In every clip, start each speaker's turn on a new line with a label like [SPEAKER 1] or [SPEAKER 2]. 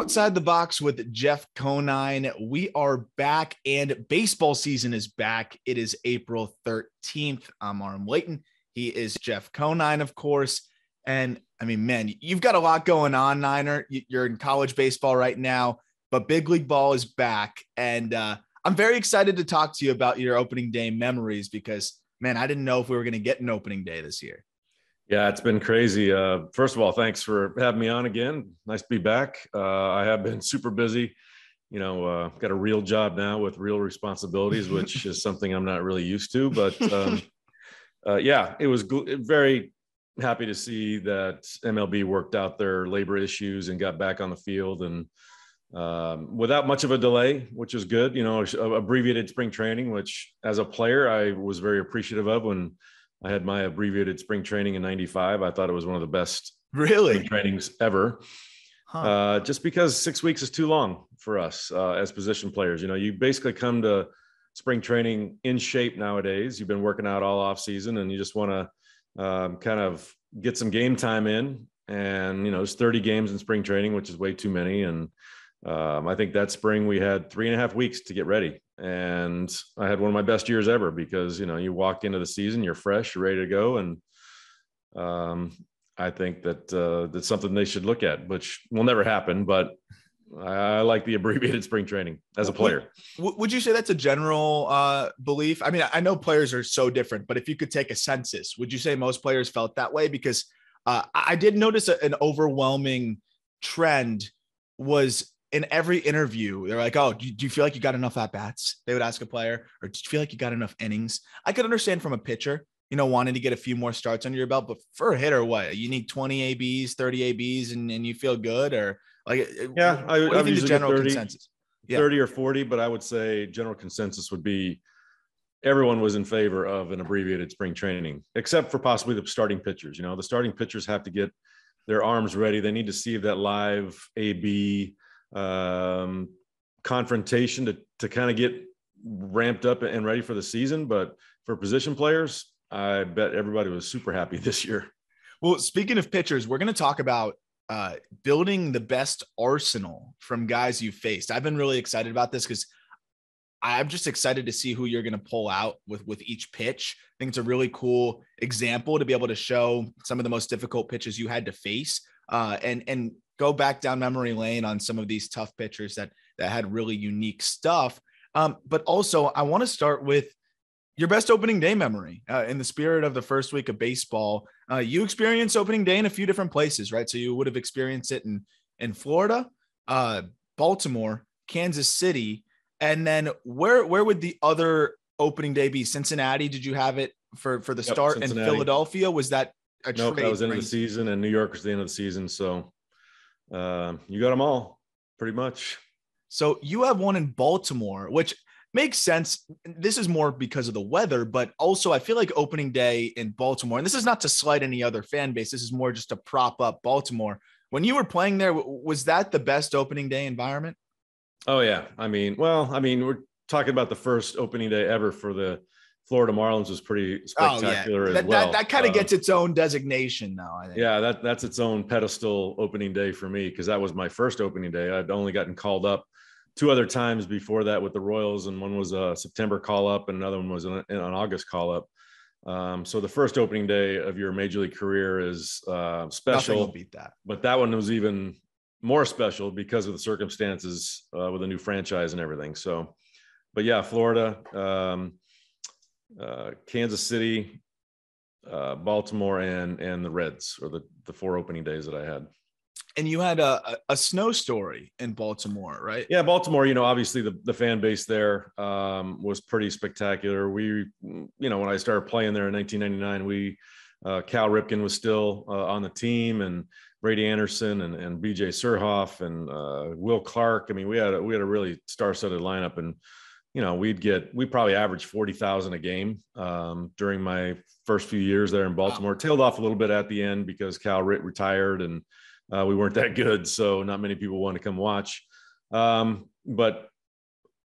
[SPEAKER 1] Outside the Box with Jeff Conine. We are back and baseball season is back. It is April 13th. I'm Arm Layton. He is Jeff Conine, of course. And I mean, man, you've got a lot going on, Niner. You're in college baseball right now, but big league ball is back. And I'm very excited to talk to you about your opening day memories because, man, I didn't know if we were going to get an opening day this year.
[SPEAKER 2] Yeah, it's been crazy. First of all, thanks for having me on again. Nice to be back. I have been super busy. Got a real job now with real responsibilities, which is something I'm not really used to. But yeah, it was very happy to see that MLB worked out their labor issues and got back on the field and without much of a delay, which is good. Abbreviated spring training, which as a player, I was very appreciative of when I had my abbreviated spring training in '95. I thought it was one of the best spring trainings ever. Just because 6 weeks is too long for us as position players. You basically come to spring training in shape nowadays. You've been working out all off season and you just want to kind of get some game time in. And, it's 30 games in spring training, which is way too many. And I think that spring we had 3.5 weeks to get ready. And I had one of my best years ever because, you walk into the season, you're fresh, you're ready to go. And I think that that's something they should look at, which will never happen. But I like the abbreviated spring training as a player.
[SPEAKER 1] Would you say that's a general belief? I mean, I know players are so different, but if you could take a census, would you say most players felt that way? Because I did notice an overwhelming trend was in every interview, they're like, oh, do you feel like you got enough at-bats? They would ask a player, or do you feel like you got enough innings? I could understand from a pitcher, wanting to get a few more starts under your belt, but for a hitter, what? You need 20 ABs, 30 ABs, and you feel good? Or like,
[SPEAKER 2] yeah, I think the general 30,
[SPEAKER 1] consensus? Yeah.
[SPEAKER 2] 30 or 40, but I would say general consensus would be everyone was in favor of an abbreviated spring training, except for possibly the starting pitchers. The starting pitchers have to get their arms ready. They need to see that live AB confrontation to kind of get ramped up and ready for the season. But for position players, I bet everybody was super happy this year.
[SPEAKER 1] Well, speaking of pitchers, we're going to talk about building the best arsenal from guys you faced. I've been really excited about this because I'm just excited to see who you're going to pull out with each pitch. I think it's a really cool example to be able to show some of the most difficult pitches you had to face and go back down memory lane on some of these tough pitchers that had really unique stuff. But also I want to start with your best opening day memory in the spirit of the first week of baseball. You experienced opening day in a few different places, right? So you would have experienced it in Florida, Baltimore, Kansas City. And then where would the other opening day be? Cincinnati? Did you have it for the start? And Philadelphia? Was that a trade?
[SPEAKER 2] Nope, that was the end of the season, and New York was the end of the season. So you got them all pretty much.
[SPEAKER 1] So you have one in Baltimore, which makes sense. This is more because of the weather, but also I feel like opening day in Baltimore, and this is not to slight any other fan base. This is more just to prop up Baltimore. When you were playing there, was that the best opening day environment?
[SPEAKER 2] Oh yeah. I mean, we're talking about the first opening day ever for the Florida Marlins was pretty spectacular as well.
[SPEAKER 1] That kind of gets its own designation now, I think.
[SPEAKER 2] Yeah, that's its own pedestal opening day for me because that was my first opening day. I'd only gotten called up 2 other times before that with the Royals, and one was a September call-up and another one was an August call-up. So the first opening day of your major league career is special.
[SPEAKER 1] Nothing will beat that.
[SPEAKER 2] But that one was even more special because of the circumstances with a new franchise and everything. So, but yeah, Florida, Kansas City, Baltimore, and the Reds are the 4 opening days that I had.
[SPEAKER 1] And you had a snow story in Baltimore, right?
[SPEAKER 2] Yeah, Baltimore, obviously the fan base there was pretty spectacular. We, when I started playing there in 1999, Cal Ripken was still on the team, and Brady Anderson and BJ Surhoff and Will Clark. I mean, we had a really star-studded lineup, and we probably averaged 40,000 a game during my first few years there in Baltimore. Wow. Tailed off a little bit at the end because Cal retired and we weren't that good, so not many people wanted to come watch. But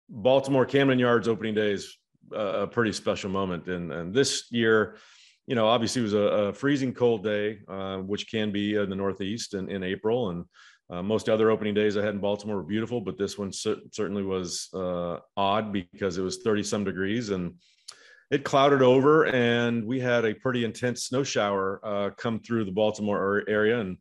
[SPEAKER 2] Baltimore Camden Yards opening day is a pretty special moment, and this year, obviously it was a freezing cold day, which can be in the Northeast in April, and Most other opening days I had in Baltimore were beautiful, but this one certainly was odd because it was 30 some degrees and it clouded over, and we had a pretty intense snow shower come through the Baltimore area. And,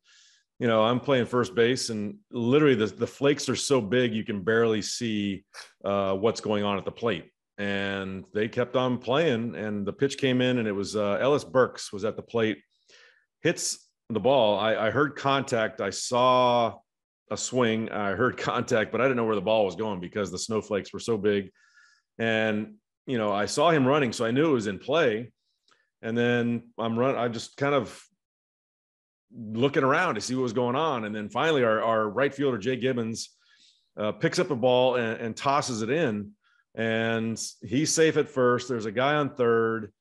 [SPEAKER 2] I'm playing first base, and literally the flakes are so big, you can barely see what's going on at the plate. And they kept on playing, and the pitch came in, and it was Ellis Burks was at the plate, hits the ball. I heard contact. I saw a swing. I heard contact, but I didn't know where the ball was going because the snowflakes were so big. And I saw him running, so I knew it was in play. And then I'm just kind of looking around to see what was going on. And then finally our right fielder, Jay Gibbons, picks up a ball and tosses it in. And he's safe at first. There's a guy on third,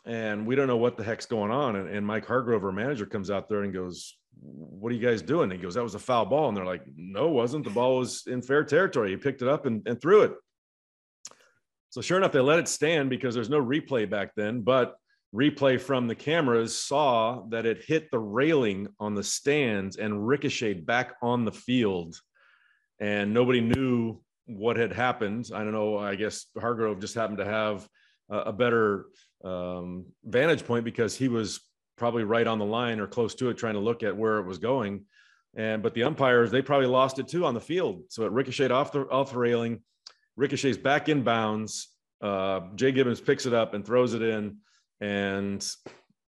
[SPEAKER 2] and we don't know what the heck's going on. And Mike Hargrove, our manager, comes out there and goes, "What are you guys doing?" And he goes, "That was a foul ball." And they're like, "No, it wasn't. The ball was in fair territory. He picked it up and threw it." So sure enough, they let it stand because there's no replay back then, but replay from the cameras saw that it hit the railing on the stands and ricocheted back on the field. And nobody knew what had happened. I don't know. I guess Hargrove just happened to have a better vantage point because he was probably right on the line or close to it, trying to look at where it was going. But the umpires, they probably lost it too on the field. So it ricocheted off the railing, ricochets back in bounds. Jay Gibbons picks it up and throws it in, and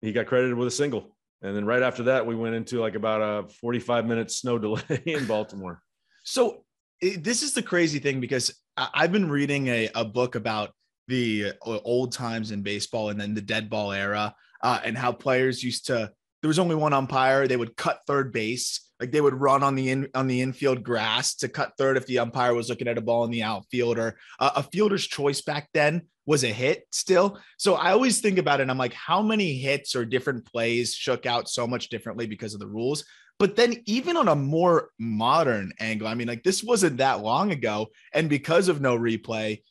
[SPEAKER 2] he got credited with a single. And then right after that, we went into like about a 45-minute snow delay in Baltimore.
[SPEAKER 1] So this is the crazy thing, because I've been reading a book about the old times in baseball and then the dead ball era, and how players used to, there was only one umpire. They would cut third base. Like they would run on the infield grass to cut third if the umpire was looking at a ball in the outfield, or a fielder's choice back then was a hit still. So I always think about it, and I'm like, how many hits or different plays shook out so much differently because of the rules? But then even on a more modern angle, I mean, like this wasn't that long ago, and because of no replay,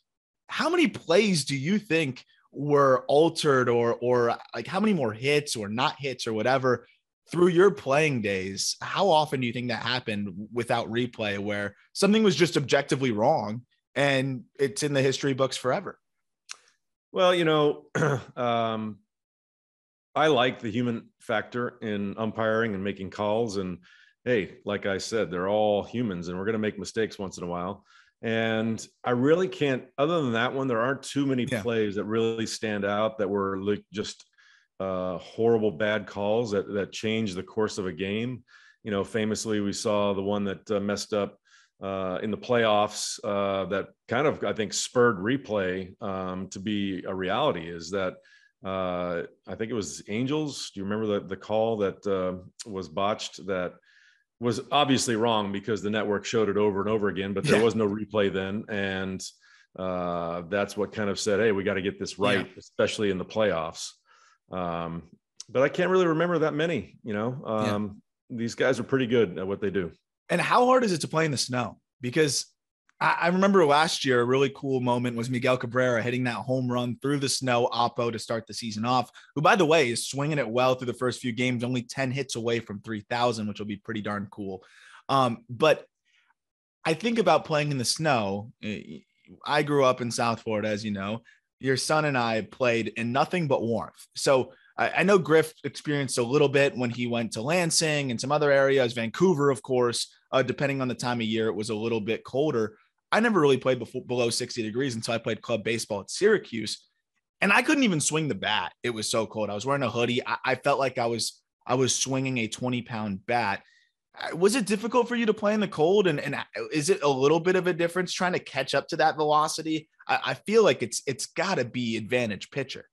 [SPEAKER 1] how many plays do you think were altered, or like how many more hits or not hits or whatever through your playing days? How often do you think that happened without replay, where something was just objectively wrong and it's in the history books forever?
[SPEAKER 2] Well, I like the human factor in umpiring and making calls. And hey, like I said, they're all humans and we're going to make mistakes once in a while. And I really can't, other than that one, there aren't too many plays that really stand out that were like just horrible, bad calls that changed the course of a game. Famously, we saw the one that messed up in the playoffs that kind of, I think, spurred replay to be a reality, is that I think it was Angels. Do you remember the call that was botched, that was obviously wrong because the network showed it over and over again, but there was no replay then. And that's what kind of said, hey, we got to get this right, especially in the playoffs. But I can't really remember that many, these guys are pretty good at what they do.
[SPEAKER 1] And how hard is it to play in the snow? Because I remember last year, a really cool moment was Miguel Cabrera hitting that home run through the snow oppo to start the season off, who, by the way, is swinging it well through the first few games, only 10 hits away from 3,000, which will be pretty darn cool. But I think about playing in the snow. I grew up in South Florida, as you know. Your son and I played in nothing but warmth. So I know Griff experienced a little bit when he went to Lansing and some other areas, Vancouver, of course, depending on the time of year, it was a little bit colder. I never really played below 60 degrees until I played club baseball at Syracuse, and I couldn't even swing the bat. It was so cold. I was wearing a hoodie. I felt like I was swinging a 20-pound bat. Was it difficult for you to play in the cold? And is it a little bit of a difference trying to catch up to that velocity? I feel like it's got to be advantage pitcher.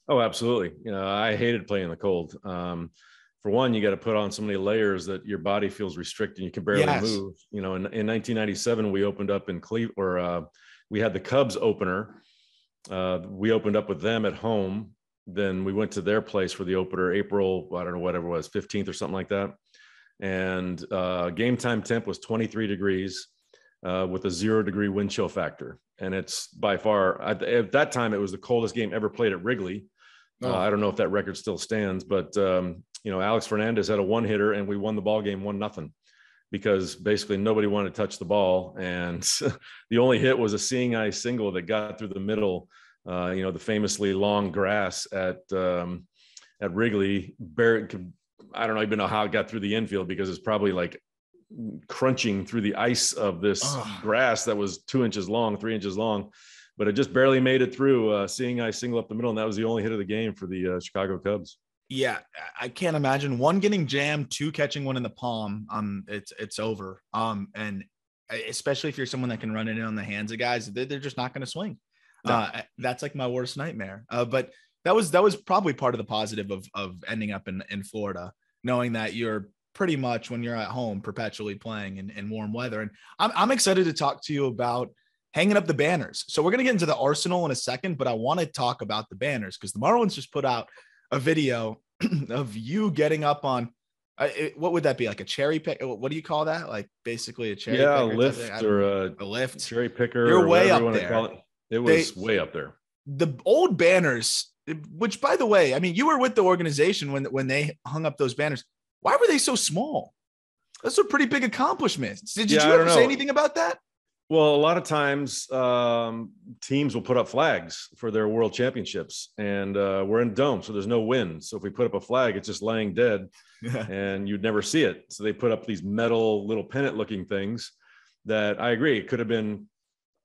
[SPEAKER 2] Oh, absolutely. I hated playing in the cold. For one, you got to put on so many layers that your body feels restricted. And you can barely move. In 1997, we opened up in Cleveland, or we had the Cubs opener. We opened up with them at home. Then we went to their place for the opener, April, I don't know, whatever it was, 15th or something like that. And game time temp was 23 degrees with a 0-degree wind chill factor. And it's by far, at that time, it was the coldest game ever played at Wrigley. I don't know if that record still stands, but Alex Fernandez had a one-hitter and we won the ball game 1-0. because basically nobody wanted to touch the ball. And the only hit was a seeing eye single that got through the middle, the famously long grass at Wrigley. I don't even know how it got through the infield, because it's probably like crunching through the ice of this grass that was 2 inches long, 3 inches long, but it just barely made it through, seeing eye single up the middle. And that was the only hit of the game for the Chicago Cubs.
[SPEAKER 1] Yeah, I can't imagine one getting jammed, two catching one in the palm. It's over. And especially if you're someone that can run it in on the hands of guys, they're just not going to swing. No. That's like my worst nightmare. But that was probably part of the positive of ending up in Florida, knowing that you're pretty much, when you're at home, perpetually playing in warm weather. And I'm excited to talk to you about hanging up the banners. So we're going to get into the arsenal in a second, but I want to talk about the banners, because the Marlins just put out a video of you getting up on what would that be, like a cherry pick? What do you call that? Like basically a cherry picker,
[SPEAKER 2] a lift, or a lift, cherry picker.
[SPEAKER 1] You're way up there.
[SPEAKER 2] It was way up there.
[SPEAKER 1] The old banners, which, by the way, I mean, you were with the organization when they hung up those banners. Why were they so small? That's a pretty big accomplishment. Did you ever say anything about that?
[SPEAKER 2] Well, a lot of times teams will put up flags for their world championships, and we're in dome, so there's no wind. So if we put up a flag, it's just laying dead and you'd never see it. So they put up these metal little pennant looking things that, I agree, it could have been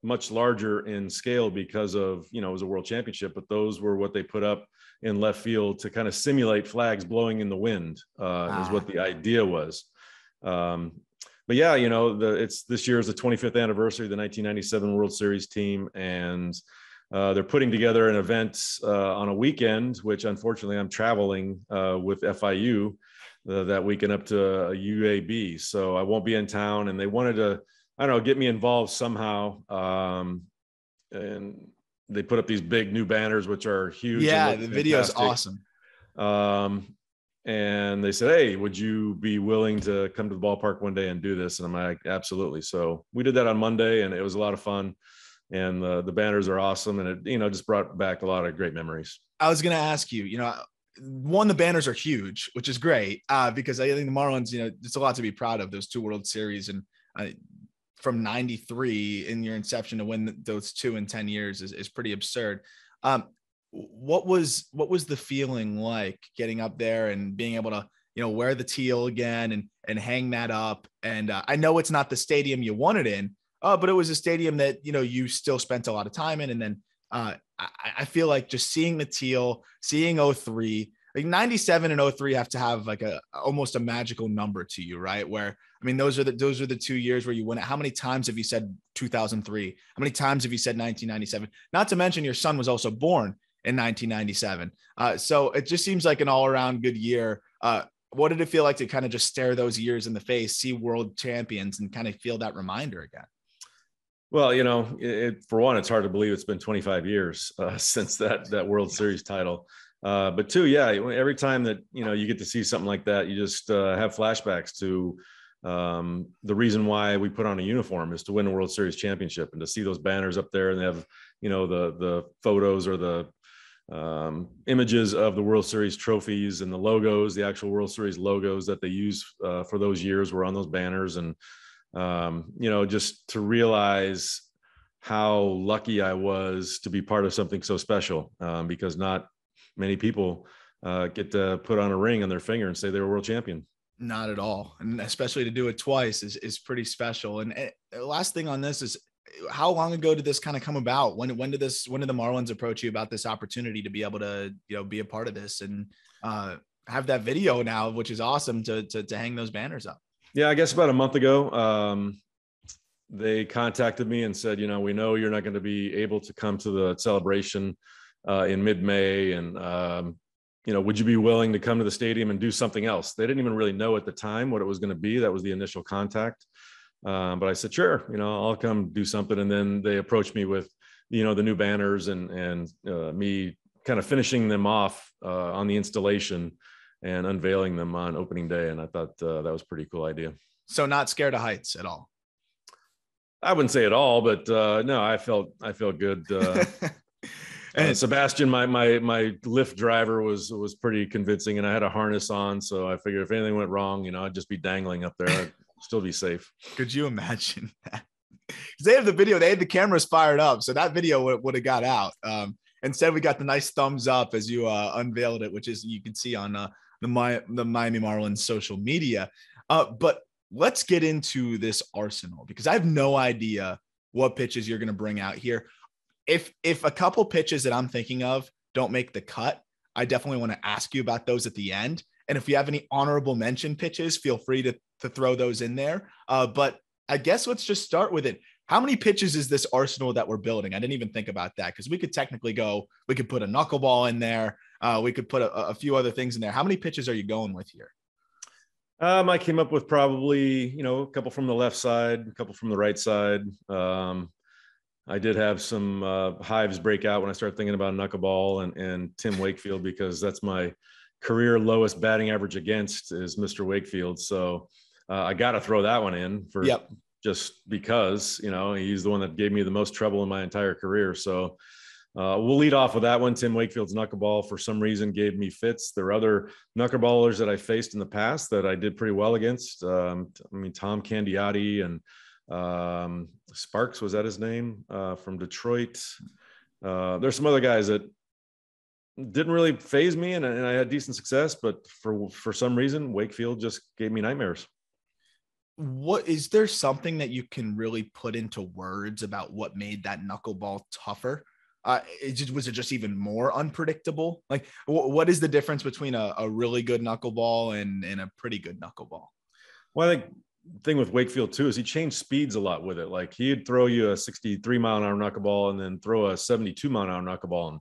[SPEAKER 2] much larger in scale because of, it was a world championship, but those were what they put up in left field to kind of simulate flags blowing in the wind, is what the idea was. But yeah, it's this year is the 25th anniversary of the 1997 World Series team, and they're putting together an event on a weekend, which unfortunately I'm traveling with FIU that weekend up to UAB, so I won't be in town. And they wanted to, get me involved somehow, and they put up these big new banners, which are huge.
[SPEAKER 1] Yeah, the video is awesome.
[SPEAKER 2] And they said, hey, would you be willing to come to the ballpark one day and do this? And I'm like, absolutely. So we did that on Monday, and it was a lot of fun. And the banners are awesome. And it, just brought back a lot of great memories. I
[SPEAKER 1] was going to ask you, one, the banners are huge, which is great, because I think the Marlins, it's a lot to be proud of, those two World Series. And from 93 in your inception to win those two in 10 years is pretty absurd. What was the feeling like getting up there and being able to, wear the teal again and hang that up? And I know it's not the stadium you wanted in, but it was a stadium that, you still spent a lot of time in. And then I feel like just seeing the teal, seeing 03, like 97 and 03 have to have like almost a magical number to you, right? Where, I mean, those are the 2 years where you win it. How many times have you said 2003? How many times have you said 1997? Not to mention your son was also born in 1997. So it just seems like an all around good year. What did it feel like to kind of just stare those years in the face, see world champions, and kind of feel that reminder again?
[SPEAKER 2] Well, for one, it's hard to believe it's been 25 years since that World Series title. But two, yeah, every time that, you get to see something like that, you just have flashbacks to the reason why we put on a uniform is to win a World Series championship, and to see those banners up there, and they have, the photos or the images of the World Series trophies, and the logos, the actual World Series logos that they use for those years were on those banners. And, just to realize how lucky I was to be part of something so special, because not many people get to put on a ring on their finger and say they were world champion.
[SPEAKER 1] Not at all. And especially to do it twice is pretty special. And the last thing on this is, how long ago did this kind of come about? When did the Marlins approach you about this opportunity to be able to, be a part of this and have that video now, which is awesome to hang those banners up?
[SPEAKER 2] Yeah, I guess about a month ago, they contacted me and said, we know you're not going to be able to come to the celebration in mid-May. And, would you be willing to come to the stadium and do something else? They didn't even really know at the time what it was going to be. That was the initial contact. But I said, sure, I'll come do something. And then they approached me with, the new banners and me kind of finishing them off on the installation and unveiling them on opening day. And I thought that was a pretty cool idea.
[SPEAKER 1] So not scared of heights at all?
[SPEAKER 2] I wouldn't say at all, but no, I felt good. And Sebastian, my Lyft driver was pretty convincing, and I had a harness on. So I figured if anything went wrong, I'd just be dangling up there. still be safe.
[SPEAKER 1] Could you imagine that? Because they have the video, they had the cameras fired up, so that video would have got out. Instead, we got the nice thumbs up as you unveiled it, which is you can see on the Miami Marlins social media. But let's get into this arsenal, because I have no idea what pitches you're going to bring out here. If a couple pitches that I'm thinking of don't make the cut, I definitely want to ask you about those at the end. And if you have any honorable mention pitches, feel free to throw those in there. But I guess let's just start with it. How many pitches is this arsenal that we're building? I didn't even think about that, because we could technically we could put a knuckleball in there. We could put a few other things in there. How many pitches are you going with here?
[SPEAKER 2] I came up with probably, a couple from the left side, a couple from the right side. I did have some hives break out when I started thinking about knuckleball and Tim Wakefield, because that's my career lowest batting average against is Mr. Wakefield. So I got to throw that one in for just because, he's the one that gave me the most trouble in my entire career. So we'll lead off with that one. Tim Wakefield's knuckleball, for some reason, gave me fits. There are other knuckleballers that I faced in the past that I did pretty well against. Tom Candiotti and Sparks, was that his name, from Detroit. There's some other guys that didn't really phase me, and I had decent success, but for some reason, Wakefield just gave me nightmares.
[SPEAKER 1] What is there something that you can really put into words about what made that knuckleball tougher? Was it just even more unpredictable? Like, what is the difference between a really good knuckleball and a pretty good knuckleball?
[SPEAKER 2] Well, I think the thing with Wakefield too is he changed speeds a lot with it. Like, he'd throw you a 63-mile-an-hour knuckleball and then throw a 72-mile-an-hour knuckleball,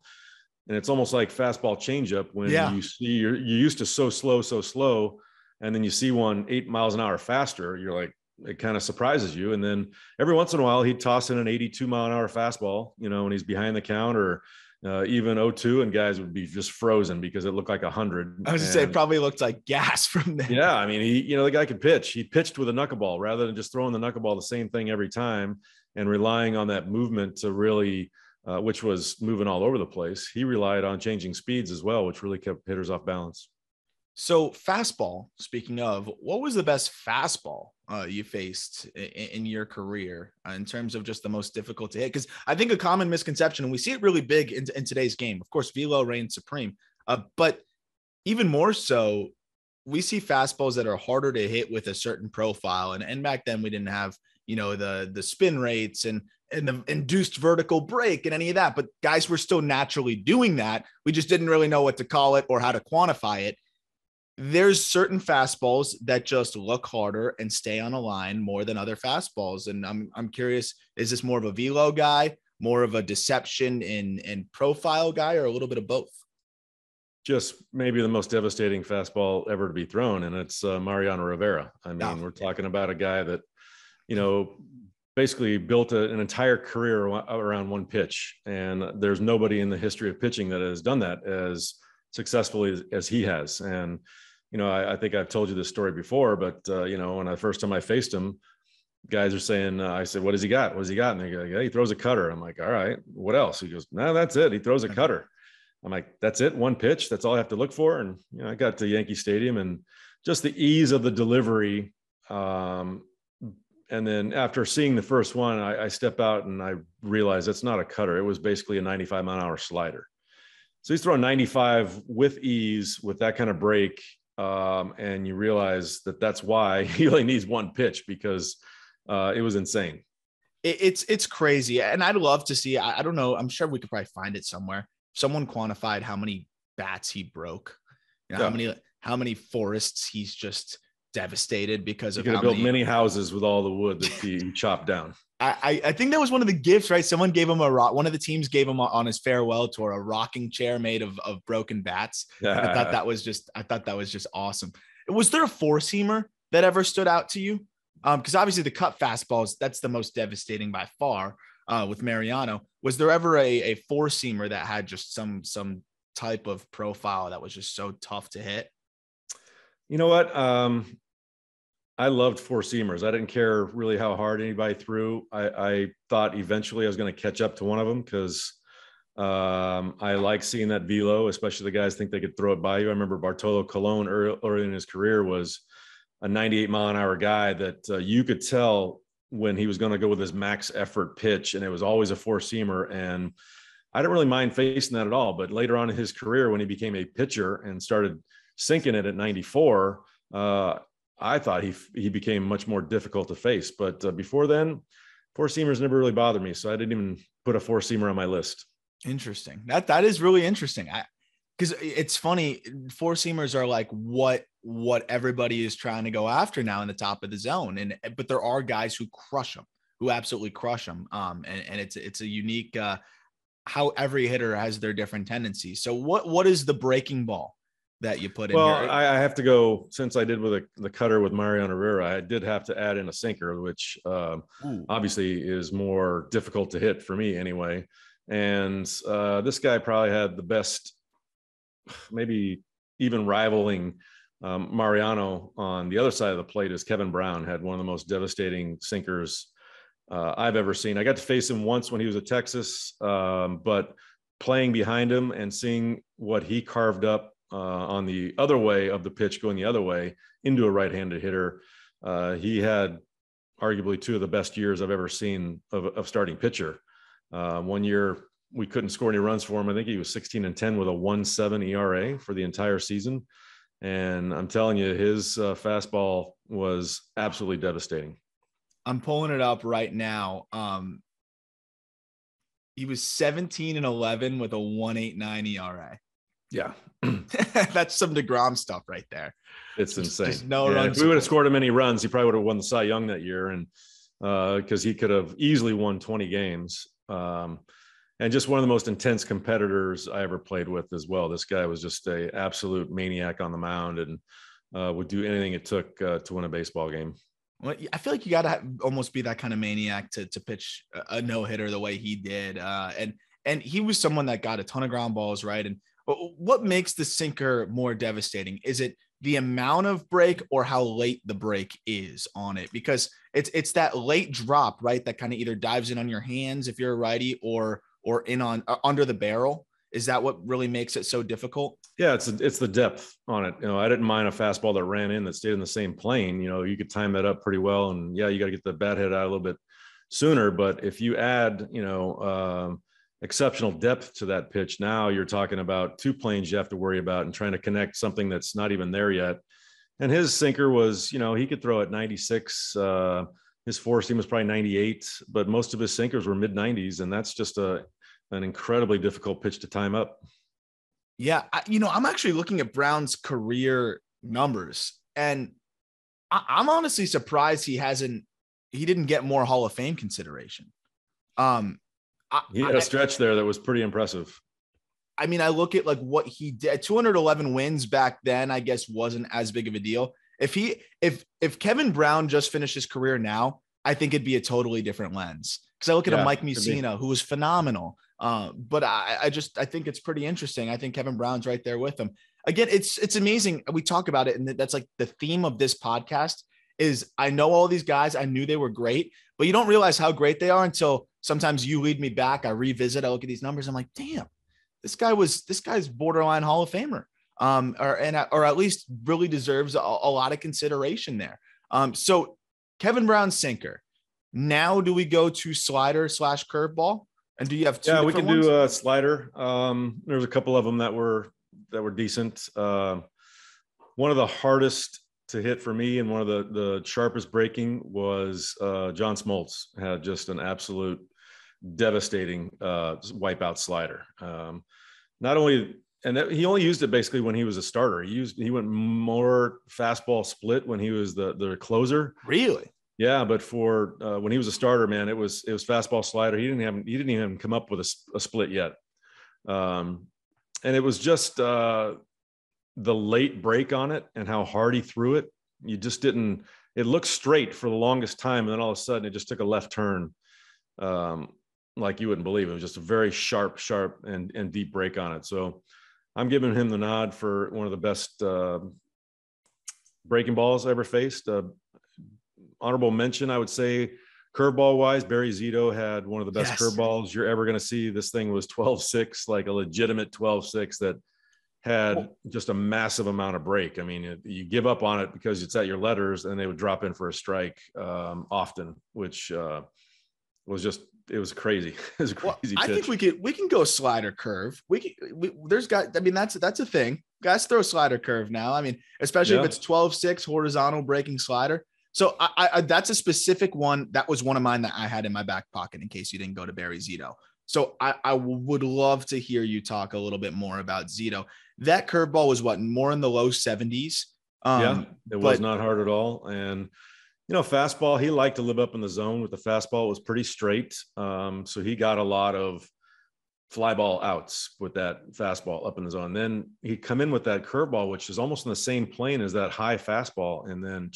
[SPEAKER 2] and it's almost like fastball changeup when you see you're used to so slow, and then you see one 8 miles an hour faster. You're like, it kind of surprises you. And then every once in a while, he'd toss in an 82-mile-an-hour fastball, when he's behind the count, or even 0-2, and guys would be just frozen because it looked like 100.
[SPEAKER 1] I was going to say, it probably looked like gas from there.
[SPEAKER 2] Yeah. I mean, the guy could pitch. He pitched with a knuckleball rather than just throwing the knuckleball the same thing every time and relying on that movement to really, which was moving all over the place. He relied on changing speeds as well, which really kept hitters off balance.
[SPEAKER 1] So fastball, speaking of, what was the best fastball you faced in your career in terms of just the most difficult to hit? Because I think a common misconception, and we see it really big in today's game, of course, velo reigns supreme, but even more so, we see fastballs that are harder to hit with a certain profile. And back then we didn't have, the spin rates and the induced vertical break and any of that, but guys were still naturally doing that. We just didn't really know what to call it or how to quantify it. There's certain fastballs that just look harder and stay on a line more than other fastballs. And I'm curious, is this more of a velo guy, more of a deception in profile guy, or a little bit of both?
[SPEAKER 2] Just maybe the most devastating fastball ever to be thrown, and it's Mariana Rivera. I mean, we're talking about a guy that, basically built an entire career around one pitch. And there's nobody in the history of pitching that has done that as successfully as he has. And I think I've told you this story before, but, when the first time I faced him, guys are saying, I said, what does he got? What does he got? And they go, yeah, he throws a cutter. I'm like, all right, what else? He goes, no, that's it. He throws a cutter. I'm like, that's it. One pitch. That's all I have to look for. And, I got to Yankee Stadium, and just the ease of the delivery. And then after seeing the first one, I step out and I realized it's not a cutter. It was basically a 95-mile-an-hour slider. So he's throwing 95 with ease with that kind of break. And you realize that's why he only needs one pitch, because it was insane.
[SPEAKER 1] It's crazy. And I'd love to see, I don't know, I'm sure we could probably find it somewhere. Someone quantified how many bats he broke, how many forests he's just devastated because of how
[SPEAKER 2] built many houses with all the wood that he chopped down.
[SPEAKER 1] I think that was one of the gifts, right? Someone gave him one of the teams gave him on his farewell tour, a rocking chair made of broken bats. Yeah. I thought that was just awesome. Was there a four-seamer that ever stood out to you? Because obviously the cut fastballs, that's the most devastating by far with Mariano. Was there ever a four-seamer that had just some type of profile that was just so tough to hit?
[SPEAKER 2] You know what? I loved four-seamers. I didn't care really how hard anybody threw. I thought eventually I was going to catch up to one of them, because I like seeing that velo, especially the guys think they could throw it by you. I remember Bartolo Colon early in his career was a 98 mile an hour guy that you could tell when he was going to go with his max effort pitch, and it was always a four-seamer. And I didn't really mind facing that at all. But later on in his career, when he became a pitcher and started sinking it at 94, I thought he became much more difficult to face. But before then, four-seamers never really bothered me, so I didn't even put a four-seamer on my list.
[SPEAKER 1] Interesting. That is really interesting. Because it's funny, four-seamers are like what everybody is trying to go after now in the top of the zone, but there are guys who crush them, who absolutely crush them. And it's a unique how every hitter has their different tendencies. So what is the breaking ball that you put in here?
[SPEAKER 2] Well, I have to go, since I did with the cutter with Mariana Rivera, I did have to add in a sinker, which obviously is more difficult to hit for me anyway. And this guy probably had the best, maybe even rivaling Mariano on the other side of the plate, is Kevin Brown. Had one of the most devastating sinkers I've ever seen. I got to face him once when he was at Texas, but playing behind him and seeing what he carved up on the other way of the pitch, going the other way into a right-handed hitter, he had arguably two of the best years I've ever seen of starting pitcher. One year we couldn't score any runs for him. I think he was 16-10 with a 1.7 ERA for the entire season. And I'm telling you, his fastball was absolutely devastating.
[SPEAKER 1] I'm pulling it up right now. He was 17-11 with a 1.89 ERA.
[SPEAKER 2] Yeah.
[SPEAKER 1] That's some DeGrom stuff right there.
[SPEAKER 2] It's insane.
[SPEAKER 1] Just no runs.
[SPEAKER 2] If we would have scored him any runs, he probably would have won the Cy Young that year. And because he could have easily won 20 games. And just one of the most intense competitors I ever played with as well. This guy was just a absolute maniac on the mound and would do anything it took to win a baseball game.
[SPEAKER 1] Well, I feel like you got to almost be that kind of maniac to pitch a no-hitter the way he did. And he was someone that got a ton of ground balls, right? And what makes the sinker more devastating? Is it the amount of break or how late the break is on it? Because it's that late drop, right, that kind of either dives in on your hands if you're a righty or in on under the barrel. Is that what really makes it so difficult?
[SPEAKER 2] Yeah, it's the depth on it. I didn't mind a fastball that ran in that stayed in the same plane. You could time that up pretty well, and yeah, you got to get the bat head out a little bit sooner. But if you add, exceptional depth to that pitch, now you're talking about two planes you have to worry about and trying to connect something that's not even there yet. And his sinker was, he could throw at 96. His four seam was probably 98, but most of his sinkers were mid 90s, and that's just an incredibly difficult pitch to time up.
[SPEAKER 1] Yeah. I'm actually looking at Brown's career numbers, and I'm honestly surprised he didn't get more Hall of Fame consideration.
[SPEAKER 2] He had a stretch there that was pretty impressive.
[SPEAKER 1] I mean, I look at like what he did. 211 wins back then, I guess, wasn't as big of a deal. If Kevin Brown just finished his career now, I think it'd be a totally different lens. Because I look at a Mike Mussina, who was phenomenal. But I think it's pretty interesting. I think Kevin Brown's right there with him. Again, it's amazing. We talk about it, and that's like the theme of this podcast is I know all these guys. I knew they were great, but you don't realize how great they are until sometimes you lead me back. I revisit, I look at these numbers. I'm like, damn, this guy's borderline Hall of Famer. Or at least really deserves a lot of consideration there. So Kevin Brown's sinker. Now do we go to slider / curveball? And do you have two?
[SPEAKER 2] Yeah, we can do a slider. There's a couple of them that were decent. One of the hardest to hit for me and one of the sharpest breaking was John Smoltz. Had just an absolute devastating wipeout slider. Not only, and he only used it basically when he was a starter. He went more fastball split when he was the closer.
[SPEAKER 1] Really?
[SPEAKER 2] Yeah, but for when he was a starter, man, it was fastball slider. He didn't even come up with a split yet, and it was just the late break on it and how hard he threw it. You just didn't. It looked straight for the longest time, and then all of a sudden it just took a left turn, like you wouldn't believe. It was just a very sharp and deep break on it. So I'm giving him the nod for one of the best breaking balls I ever faced. Honorable mention, I would say, curveball wise, Barry Zito had one of the best curveballs you're ever going to see. This thing was 12-6, like a legitimate 12-6 that had just a massive amount of break. I mean, you give up on it because it's at your letters, and they would drop in for a strike often, which it was crazy. It was a crazy pitch.
[SPEAKER 1] I think we can go slider curve. That's a thing. Guys throw slider curve now. I mean, especially if it's 12-6 horizontal breaking slider. So I that's a specific one. That was one of mine that I had in my back pocket in case you didn't go to Barry Zito. So I would love to hear you talk a little bit more about Zito. That curveball was more in the low 70s.
[SPEAKER 2] It was not hard at all. And, fastball, he liked to live up in the zone with the fastball. It was pretty straight. So he got a lot of fly ball outs with that fastball up in the zone. Then he'd come in with that curveball, which is almost in the same plane as that high fastball. And then,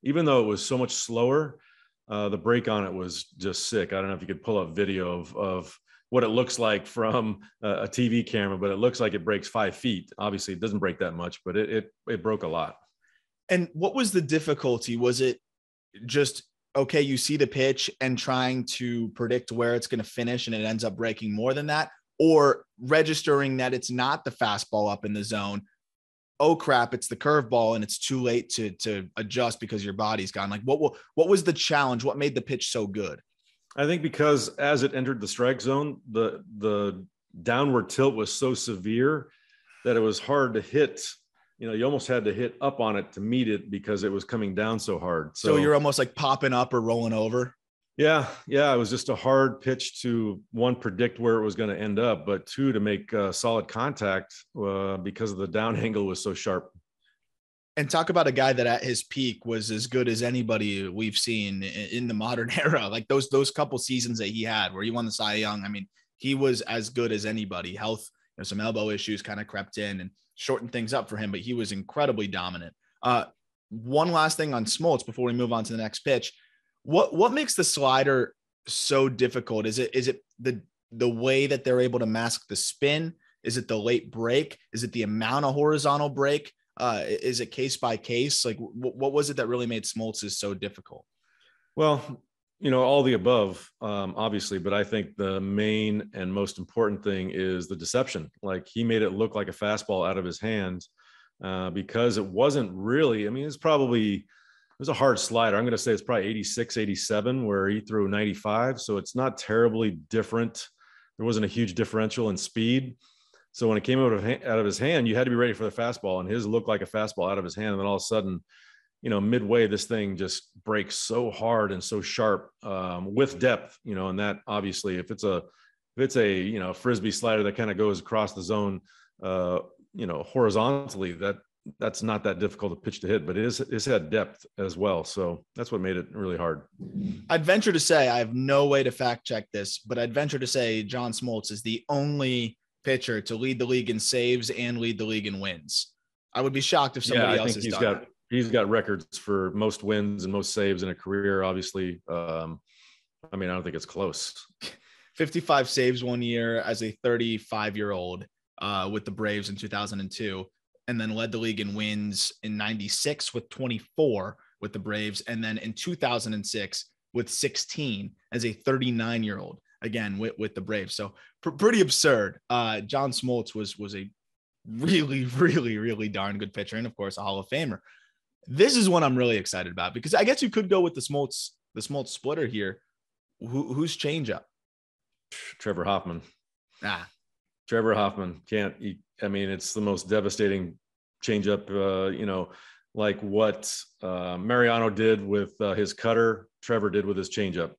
[SPEAKER 2] even though it was so much slower, the break on it was just sick. I don't know if you could pull up video of what it looks like from a TV camera, but it looks like it breaks 5 feet. Obviously, it doesn't break that much, but it broke a lot.
[SPEAKER 1] And what was the difficulty? Was it just, okay, you see the pitch and trying to predict where it's going to finish and it ends up breaking more than that? Or registering that it's not the fastball up in the zone? Oh crap, it's the curveball and it's too late to adjust because your body's gone. Like what was the challenge? What made the pitch so good?
[SPEAKER 2] I think because as it entered the strike zone, the downward tilt was so severe that it was hard to hit. You almost had to hit up on it to meet it because it was coming down so hard.
[SPEAKER 1] So you're almost like popping up or rolling over.
[SPEAKER 2] Yeah. It was just a hard pitch to, one, predict where it was going to end up, but two, to make solid contact because of the down angle was so sharp.
[SPEAKER 1] And talk about a guy that at his peak was as good as anybody we've seen in the modern era. Like those couple seasons that he had where he won the Cy Young. I mean, he was as good as anybody. Health, some elbow issues kind of crept in and shortened things up for him, but he was incredibly dominant. One last thing on Smoltz before we move on to the next pitch. What makes the slider so difficult? Is it the way that they're able to mask the spin? Is it the late break? Is it the amount of horizontal break? Is it case by case? Like what was it that really made Smoltz so difficult?
[SPEAKER 2] Well, all the above, obviously, but I think the main and most important thing is the deception. Like he made it look like a fastball out of his hand because it wasn't really, it was a hard slider. I'm going to say it's probably 86, 87 where he threw 95. So it's not terribly different. There wasn't a huge differential in speed. So when it came out of his hand, you had to be ready for the fastball, and his looked like a fastball out of his hand. And then all of a sudden, midway, this thing just breaks so hard and so sharp with depth, and that obviously if it's a Frisbee slider that kind of goes across the zone, horizontally, that's not that difficult to pitch to hit, but it's had depth as well. So that's what made it really hard.
[SPEAKER 1] I'd venture to say, I have no way to fact check this, but I'd venture to say John Smoltz is the only pitcher to lead the league in saves and lead the league in wins. I would be shocked if somebody else has done that.
[SPEAKER 2] He's got records for most wins and most saves in a career, obviously. I don't think it's close.
[SPEAKER 1] 55 saves one year as a 35-year-old with the Braves in 2002, and then led the league in wins in 96 with 24 with the Braves, and then in 2006 with 16 as a 39-year-old, again, with the Braves. So pretty absurd. John Smoltz was a really, really, really darn good pitcher, and of course, a Hall of Famer. This is one I'm really excited about because I guess you could go with the Smoltz splitter here. Who's changeup?
[SPEAKER 2] Trevor Hoffman.
[SPEAKER 1] Trevor
[SPEAKER 2] Hoffman it's the most devastating changeup, like what Mariano did with his cutter, Trevor did with his changeup.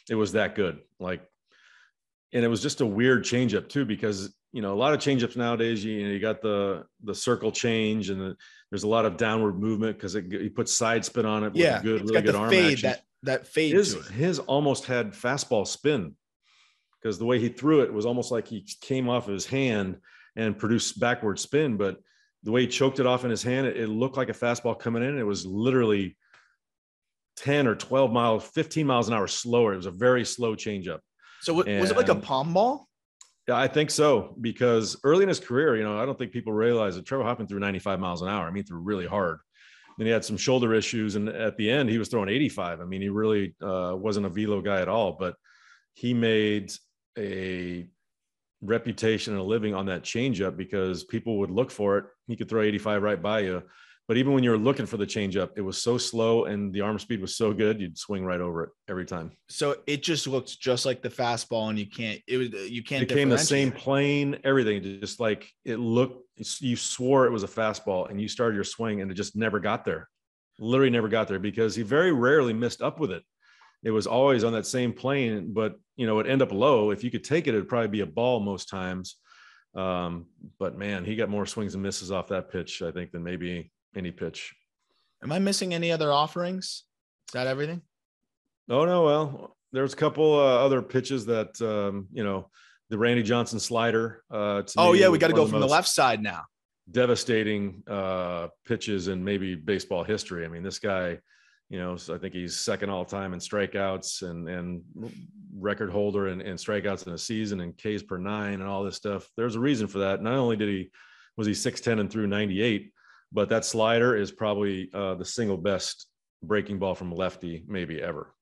[SPEAKER 2] It was that good. And it was just a weird changeup too, because, a lot of changeups nowadays, you got the circle change and there's a lot of downward movement because he puts side spin on it with a really good arm action.
[SPEAKER 1] That fade.
[SPEAKER 2] His almost had fastball spin because the way he threw it was almost like he came off of his hand and produced backward spin. But the way he choked it off in his hand, it looked like a fastball coming in. It was literally 10 or 12 miles, 15 miles an hour slower. It was a very slow changeup.
[SPEAKER 1] So was it like a palm ball?
[SPEAKER 2] Yeah, I think so, because early in his career, I don't think people realize that Trevor Hoffman threw 95 miles an hour. He threw really hard. Then he had some shoulder issues, and at the end, he was throwing 85. He really wasn't a velo guy at all, but he made a reputation and a living on that changeup because people would look for it. He could throw 85 right by you. But even when you were looking for the changeup, it was so slow and the arm speed was so good, you'd swing right over it every time.
[SPEAKER 1] So it just looked just like the fastball, and you can't
[SPEAKER 2] It came the same plane, everything. Just like it looked, you swore it was a fastball, and you started your swing and it just never got there. Literally never got there because he very rarely missed up with it. It was always on that same plane, but it end up low. If you could take it, it'd probably be a ball most times. But man, he got more swings and misses off that pitch, I think, than maybe any pitch.
[SPEAKER 1] Am I missing any other offerings? Is that everything?
[SPEAKER 2] Oh, no. Well, there's a couple other pitches that, the Randy Johnson slider.
[SPEAKER 1] We got to go from the left side now.
[SPEAKER 2] Devastating pitches in maybe baseball history. I mean, this guy, so I think he's second all time in strikeouts and record holder in strikeouts in a season and Ks per 9 and all this stuff. There's a reason for that. Not only was he 6'10" and threw 98, but that slider is probably the single best breaking ball from a lefty maybe ever.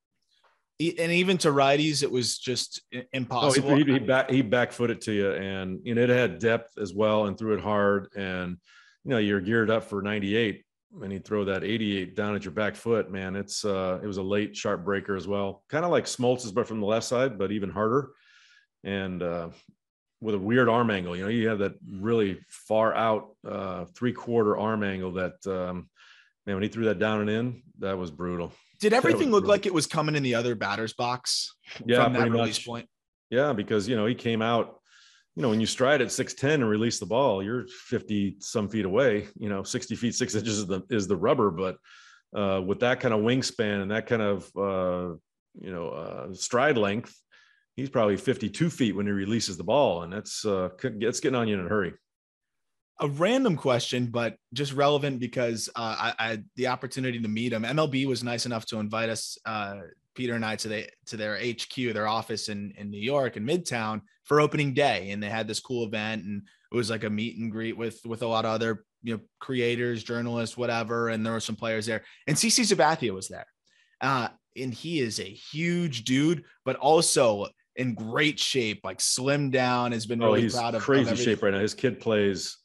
[SPEAKER 1] And even to righties, it was just impossible.
[SPEAKER 2] He back-footed to you, and it had depth as well, and threw it hard. And you're geared up for 98, and he'd throw that 88 down at your back foot. Man, it was a late sharp breaker as well, kind of like Smoltz, but from the left side, but even harder. And with a weird arm angle, you have that really far out 3/4 arm angle that, man, when he threw that down and in, that was brutal.
[SPEAKER 1] Did everything look like it was coming in the other batter's box?
[SPEAKER 2] Yeah,
[SPEAKER 1] from that
[SPEAKER 2] pretty
[SPEAKER 1] release
[SPEAKER 2] much.
[SPEAKER 1] Point?
[SPEAKER 2] Yeah, because, he came out, when you stride at 6'10" and release the ball, you're 50 some feet away, 60 feet, 6 inches is the rubber. But with that kind of wingspan and that kind of, stride length, he's probably 52 feet when he releases the ball. And it's getting on you in a hurry.
[SPEAKER 1] A random question, but just relevant because I had the opportunity to meet him. MLB was nice enough to invite us, Peter and I, to their HQ, their office in New York in Midtown for opening day. And they had this cool event, and it was like a meet and greet with a lot of other, creators, journalists, whatever. And there were some players there, and Cece Sabathia was there. And he is a huge dude, but also in great shape, like slimmed down, has been really proud of.
[SPEAKER 2] Crazy shape right now. His kid plays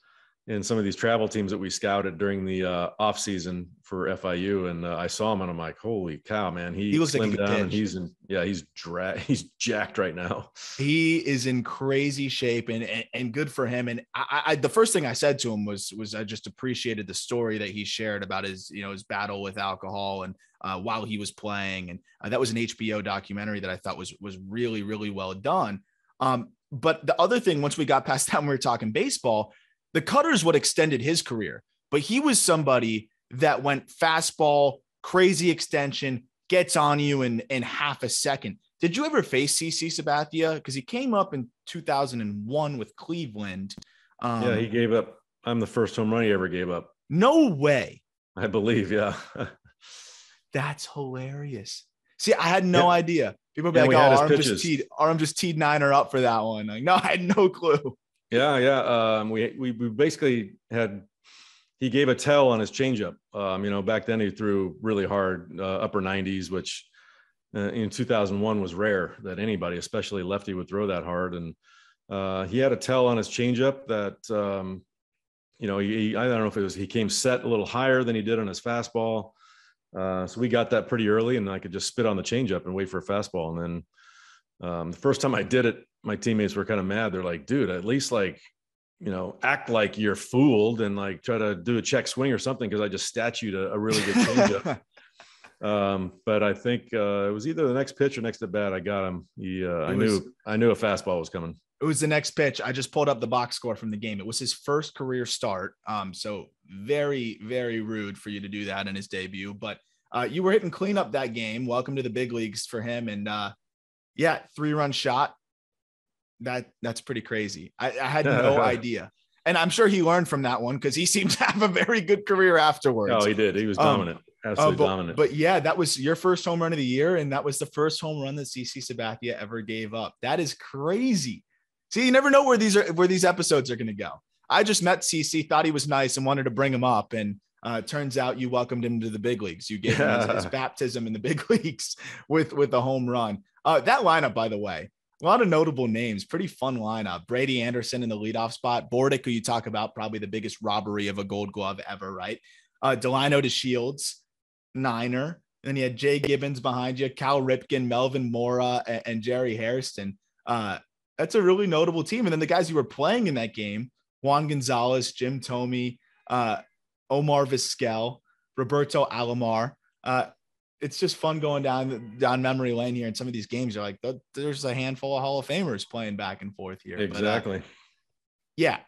[SPEAKER 2] in some of these travel teams that we scouted during the off season for FIU. And I saw him and I'm like, holy cow, man. He looks slimmed like down pitch. And he's jacked right now. He
[SPEAKER 1] is in crazy shape and good for him. And I the first thing I said to him was I just appreciated the story that he shared about his battle with alcohol and while he was playing. And that was an HBO documentary that I thought was really, really well done. But the other thing, once we got past that, when we were talking baseball, the cutter is what extended his career, but he was somebody that went fastball, crazy extension, gets on you in half a second. Did you ever face Cece Sabathia? Because he came up in 2001 with Cleveland.
[SPEAKER 2] Yeah, he gave up. I'm the first home run he ever gave up.
[SPEAKER 1] No way.
[SPEAKER 2] I believe, yeah.
[SPEAKER 1] That's hilarious. See, I had no idea. People be like, "Oh, Arm just teed Niner up for that one." Like, no, I had no clue.
[SPEAKER 2] Yeah. We basically he gave a tell on his changeup. Back then he threw really hard, upper 90s, which in 2001 was rare that anybody, especially lefty, would throw that hard. And he had a tell on his changeup that, I don't know if it was, he came set a little higher than he did on his fastball. So we got that pretty early, and I could just spit on the changeup and wait for a fastball. And then the first time I did it, my teammates were kind of mad. They're like, dude, at least act like you're fooled and try to do a check swing or something. Cause I just statute a really good changeup. But I think it was either the next pitch or next at bat. I got him. I knew a fastball was coming.
[SPEAKER 1] It was the next pitch. I just pulled up the box score from the game. It was his first career start. So very, very rude for you to do that in his debut, but you were hitting cleanup that game. Welcome to the big leagues for him. And 3-run shot. That's pretty crazy. I had no idea. And I'm sure he learned from that one because he seemed to have a very good career afterwards.
[SPEAKER 2] Oh, he did. He was dominant. Absolutely dominant.
[SPEAKER 1] But yeah, that was your first home run of the year. And that was the first home run that Cece Sabathia ever gave up. That is crazy. See, you never know where these episodes are going to go. I just met Cece, thought he was nice and wanted to bring him up. And turns out you welcomed him to the big leagues. You gave him his baptism in the big leagues with the home run. That lineup, by the way, A lot of notable names, pretty fun lineup. Brady Anderson in the leadoff spot. Bordick, who you talk about, probably the biggest robbery of a Gold Glove ever, right? Delino to Shields, Niner. And then you had Jay Gibbons behind you, Cal Ripken, Melvin Mora, and Jerry Hairston. That's a really notable team. And then the guys you were playing in that game, Juan Gonzalez, Jim Thome, Omar Vizquel, Roberto Alomar. It's just fun going down memory lane here. In some of these games, you're like, there's a handful of Hall of Famers playing back and forth here.
[SPEAKER 2] Exactly.
[SPEAKER 1] But, yeah,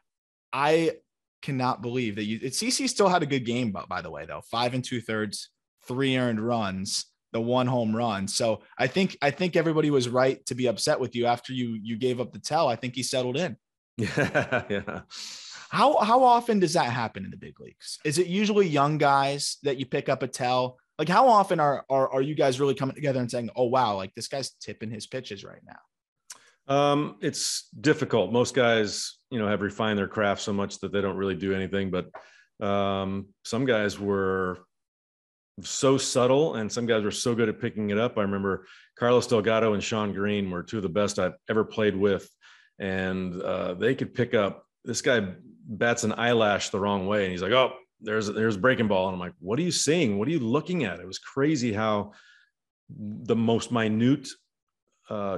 [SPEAKER 1] I cannot believe that Cece still had a good game, by the way, though. 5 2/3, 3 earned runs, the 1 home run. So I think everybody was right to be upset with you after you gave up the tell. I think he settled in.
[SPEAKER 2] Yeah.
[SPEAKER 1] How often does that happen in the big leagues? Is it usually young guys that you pick up a tell? Like, how often are you guys really coming together and saying, oh, wow, like this guy's tipping his pitches right now?
[SPEAKER 2] It's difficult. Most guys, have refined their craft so much that they don't really do anything, but some guys were so subtle and some guys were so good at picking it up. I remember Carlos Delgado and Sean Green were 2 of the best I've ever played with. And they could pick up, this guy bats an eyelash the wrong way. And he's like, oh, there's breaking ball. And I'm like, what are you seeing? What are you looking at? It was crazy how the most minute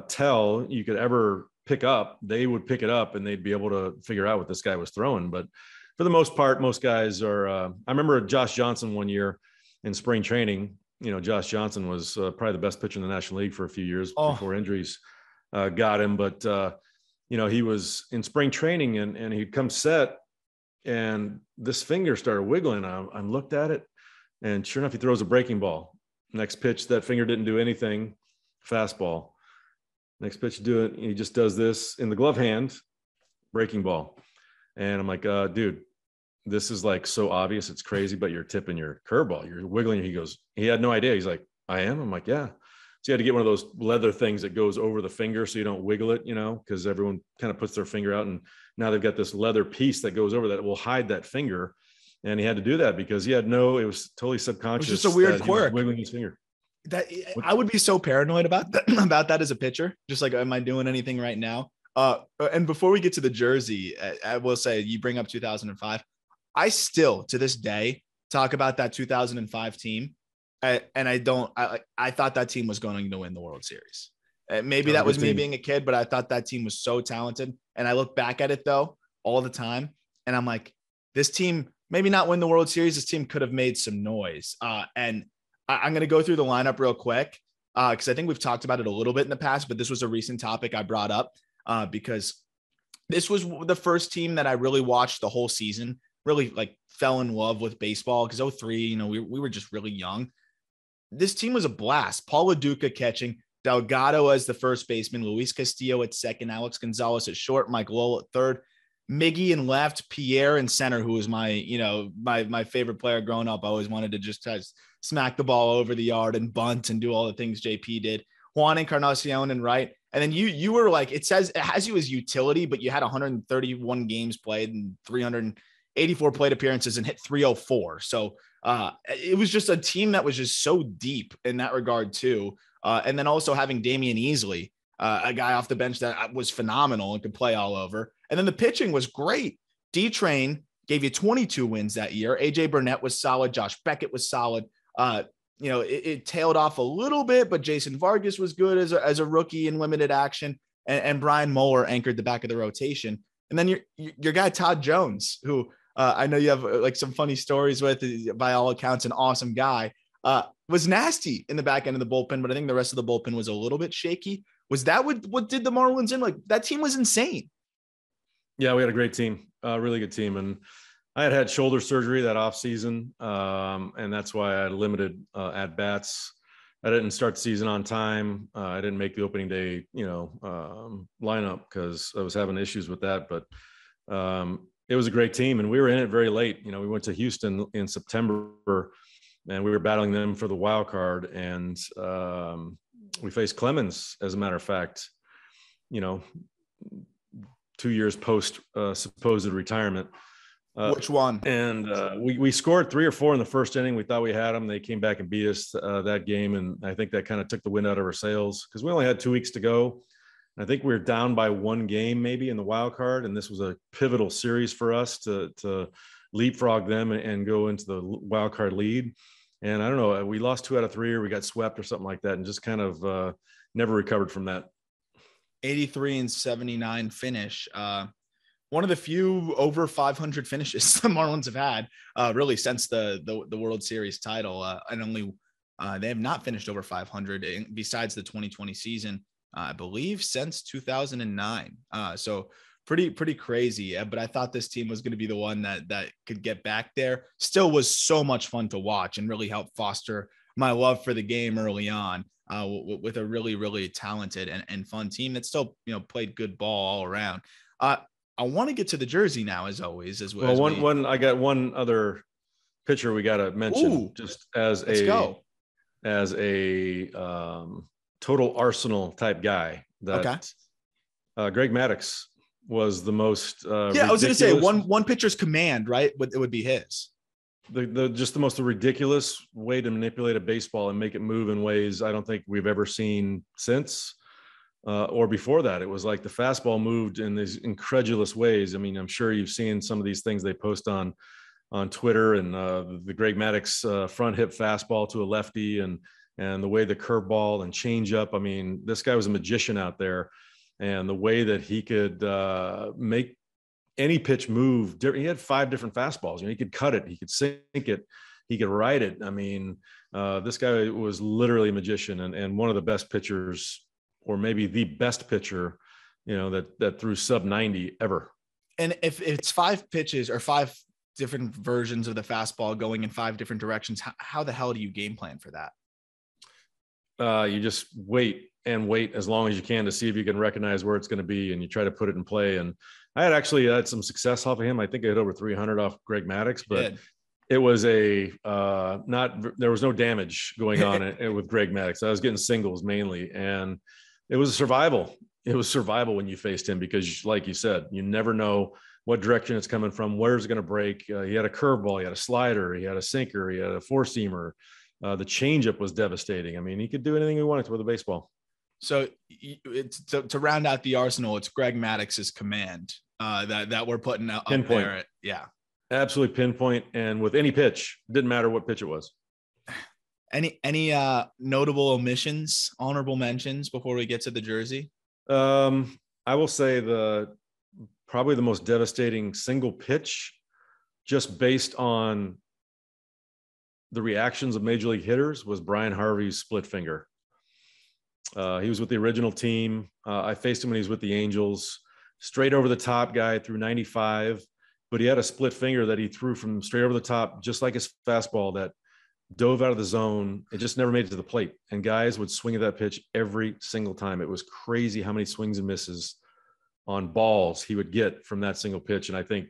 [SPEAKER 2] tell you could ever pick up, they would pick it up and they'd be able to figure out what this guy was throwing. But for the most part, most guys are, I remember Josh Johnson one year in spring training. Josh Johnson was probably the best pitcher in the National League for a few years before injuries got him. But, he was in spring training and he'd come set and this finger started wiggling. I looked at it and sure enough, he throws a breaking ball. Next pitch, that finger didn't do anything. Fastball. Next pitch, he just does this in the glove hand, breaking ball. And I'm like, dude, this is like so obvious. It's crazy, but you're tipping your curveball. You're wiggling. He had no idea. He's like, I am. I'm like, yeah. So you had to get one of those leather things that goes over the finger so you don't wiggle it, because everyone kind of puts their finger out. And now they've got this leather piece that goes over that will hide that finger. And he had to do that because it was totally subconscious.
[SPEAKER 1] It was just a weird quirk.
[SPEAKER 2] Wiggling his finger.
[SPEAKER 1] I would be so paranoid about that as a pitcher. Just like, am I doing anything right now? And before we get to the jersey, I will say you bring up 2005. I still, to this day, talk about that 2005 team. And I thought that team was going to win the World Series. Maybe that was me being a kid, but I thought that team was so talented. And I look back at it, though, all the time. And I'm like, this team, maybe not win the World Series. This team could have made some noise. And I'm going to go through the lineup real quick because I think we've talked about it a little bit in the past, but this was a recent topic I brought up because this was the first team that I really watched the whole season, really like fell in love with baseball because 2003, we were just really young. This team was a blast. Paul LaDuca catching, Delgado as the first baseman, Luis Castillo at second, Alex Gonzalez at short, Mike Lowell at third, Miggy in left, Pierre in center, who was my favorite player growing up. I always wanted to just smack the ball over the yard and bunt and do all the things JP did. Juan Encarnacion in right. And then you were like, it has you as utility, but you had 131 games played and 384 plate appearances and hit 304. So it was just a team that was just so deep in that regard too. And then also having Damian Easley, a guy off the bench that was phenomenal and could play all over. And then the pitching was great. D-Train gave you 22 wins that year. AJ Burnett was solid. Josh Beckett was solid. It tailed off a little bit, but Jason Vargas was good as a rookie in limited action. And Brian Moeller anchored the back of the rotation. And then your guy, Todd Jones, who I know you have like some funny stories with, by all accounts, an awesome guy, was nasty in the back end of the bullpen, but I think the rest of the bullpen was a little bit shaky. Was that what did the Marlins in? Like, that team was insane.
[SPEAKER 2] Yeah, we had a great team, really good team. And I had shoulder surgery that off season. And that's why I had limited at bats. I didn't start the season on time. I didn't make the opening day, lineup because I was having issues with that, but it was a great team and we were in it very late. We went to Houston in September and we were battling them for the wild card. And we faced Clemens, as a matter of fact, 2 years post supposed retirement.
[SPEAKER 1] Which one?
[SPEAKER 2] And we scored 3 or 4 in the first inning. We thought we had them. They came back and beat us that game. And I think that kind of took the wind out of our sails because we only had 2 weeks to go. I think we were down by one game maybe in the wild card, and this was a pivotal series for us to leapfrog them and go into the wild card lead. And I don't know, we lost 2 out of 3 or we got swept or something like that, and just kind of never recovered from that.
[SPEAKER 1] 83-79 finish. One of the few over 500 finishes the Marlins have had really since the World Series title. And only they have not finished over 500 besides the 2020 season, I believe, since 2009. So pretty crazy. But I thought this team was going to be the one that could get back there. Still was so much fun to watch and really helped foster my love for the game early on. With a really talented and fun team that still, played good ball all around. I want to get to the jersey now, as always.
[SPEAKER 2] I got one other pitcher we got to mention.
[SPEAKER 1] Ooh,
[SPEAKER 2] just as a total Arsenal type guy. That Greg Maddux was the most.
[SPEAKER 1] I was going to say one pitcher's command, right? It would be his.
[SPEAKER 2] Just the most ridiculous way to manipulate a baseball and make it move in ways I don't think we've ever seen since. Or before that, it was like the fastball moved in these incredulous ways. I mean, I'm sure you've seen some of these things they post on Twitter, and the Greg Maddux front hip fastball to a lefty, and the way the curveball and changeup. I mean, this guy was a magician out there, and the way that he could make any pitch move. He had 5 different fastballs. He could cut it, he could sink it, he could ride it. I mean, this guy was literally a magician, and one of the best pitchers, or maybe the best pitcher, that threw sub 90 ever.
[SPEAKER 1] And if it's 5 pitches or 5 different versions of the fastball going in 5 different directions, how the hell do you game plan for that?
[SPEAKER 2] You just wait as long as you can to see if you can recognize where it's going to be, and you try to put it in play. And I had some success off of him. I think I hit over 300 off Greg Maddux, but it was there was no damage going on with Greg Maddux. I was getting singles mainly, and it was survival. It was survival when you faced him, because like you said, you never know what direction it's coming from, where it's going to break. He had a curveball, he had a slider, he had a sinker, he had a 4-seamer. The changeup was devastating. I mean, he could do anything he wanted to with a baseball.
[SPEAKER 1] So it's to round out the arsenal, it's Greg Maddox's command that we're putting up there. Yeah,
[SPEAKER 2] absolutely pinpoint. And with any pitch, didn't matter what pitch it was.
[SPEAKER 1] Any notable omissions, honorable mentions before we get to the jersey?
[SPEAKER 2] I will say probably the most devastating single pitch, just based on the reactions of major league hitters, was Brian Harvey's split finger. He was with the original team. I faced him when he was with the Angels. Straight over the top guy, threw 95, but he had a split finger that he threw from straight over the top, just like his fastball, that dove out of the zone. It just never made it to the plate. And guys would swing at that pitch every single time. It was crazy how many swings and misses on balls he would get from that single pitch. And I think,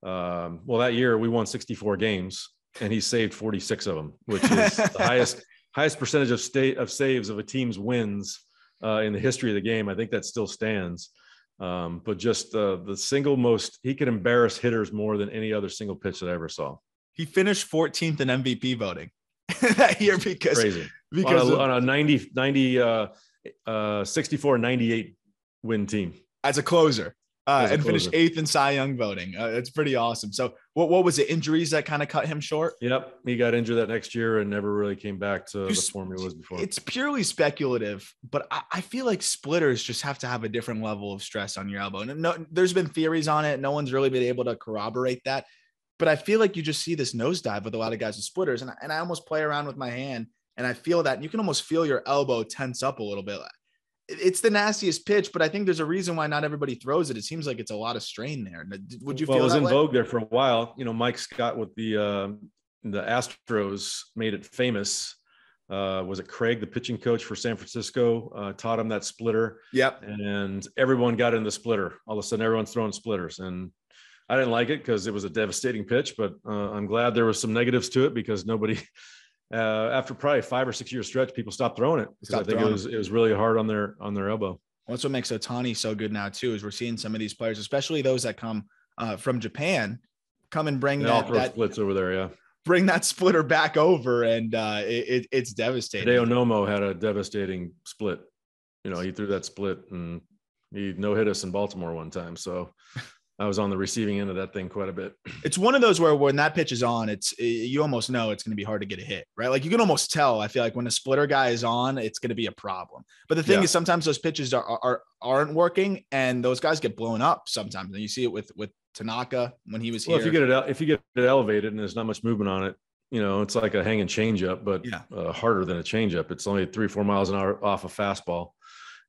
[SPEAKER 2] that year we won 64 games, and he saved 46 of them, which is the highest percentage of saves of a team's wins in the history of the game. I think that still stands. But just the single most, he could embarrass hitters more than any other single pitch that I ever saw.
[SPEAKER 1] He finished 14th in MVP voting that year because
[SPEAKER 2] on a 64-98 win team
[SPEAKER 1] as a closer. And finished 8th in Cy Young voting. It's pretty awesome. So what was it? Injuries that kind of cut him short?
[SPEAKER 2] Yep. He got injured that next year and never really came back to the form he was before.
[SPEAKER 1] It's purely speculative, but I feel like splitters just have to have a different level of stress on your elbow. And there's been theories on it. No one's really been able to corroborate that. But I feel like you just see this nosedive with a lot of guys with splitters. And I almost play around with my hand, and I feel that you can almost feel your elbow tense up a little bit. It's the nastiest pitch, but I think there's a reason why not everybody throws it. It seems like it's a lot of strain there. Would you feel
[SPEAKER 2] it was
[SPEAKER 1] that
[SPEAKER 2] in
[SPEAKER 1] way?
[SPEAKER 2] vogue there for a while. Mike Scott with the Astros made it famous. Was it Craig, the pitching coach for San Francisco, taught him that splitter?
[SPEAKER 1] Yep.
[SPEAKER 2] And everyone got in the splitter. All of a sudden, everyone's throwing splitters. And I didn't like it because it was a devastating pitch, but I'm glad there was some negatives to it, because nobody – after probably 5 or 6 year stretch, people stopped throwing it because I think it was really hard on their elbow. Well,
[SPEAKER 1] that's what makes Ohtani so good now too, is we're seeing some of these players, especially those that come from Japan, come and bring that
[SPEAKER 2] splits over there. Yeah.
[SPEAKER 1] Bring that splitter back over. And it's devastating.
[SPEAKER 2] Hideo Nomo had a devastating split. He threw that split and He no-hit us in Baltimore one time. So I was on the receiving end of that thing quite a bit.
[SPEAKER 1] It's one of those where when that pitch is on, you almost know it's going to be hard to get a hit, right? Like you can almost tell. I feel like when a splitter guy is on, it's going to be a problem. But the thing is, sometimes those pitches aren't working, and those guys get blown up sometimes. And you see it with Tanaka when he was here.
[SPEAKER 2] Well, if you get it elevated and there's not much movement on it, it's like a hanging changeup, but harder than a changeup. It's only 3-4 miles an hour off a fastball,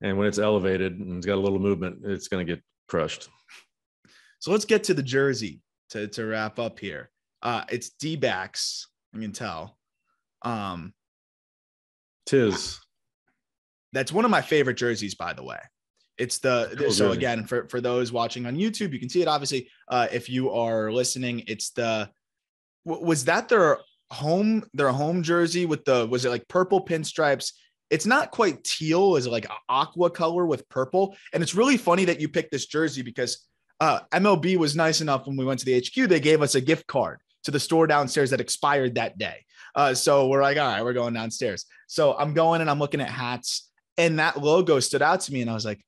[SPEAKER 2] and when it's elevated and it's got a little movement, it's going to get crushed.
[SPEAKER 1] So let's get to the jersey to wrap up here. It's D-backs. I can tell.
[SPEAKER 2] Tis.
[SPEAKER 1] That's one of my favorite jerseys, by the way. It's so again, for those watching on YouTube, you can see it. Obviously, if you are listening, it's was that their home jersey with was it like purple pinstripes? It's not quite teal. Is it like aqua color with purple? And it's really funny that you picked this jersey because MLB was nice enough when we went to the HQ, they gave us a gift card to the store downstairs that expired that day. So we're like, all right, we're going downstairs. So I'm going and I'm looking at hats, and that logo stood out to me. And I was like,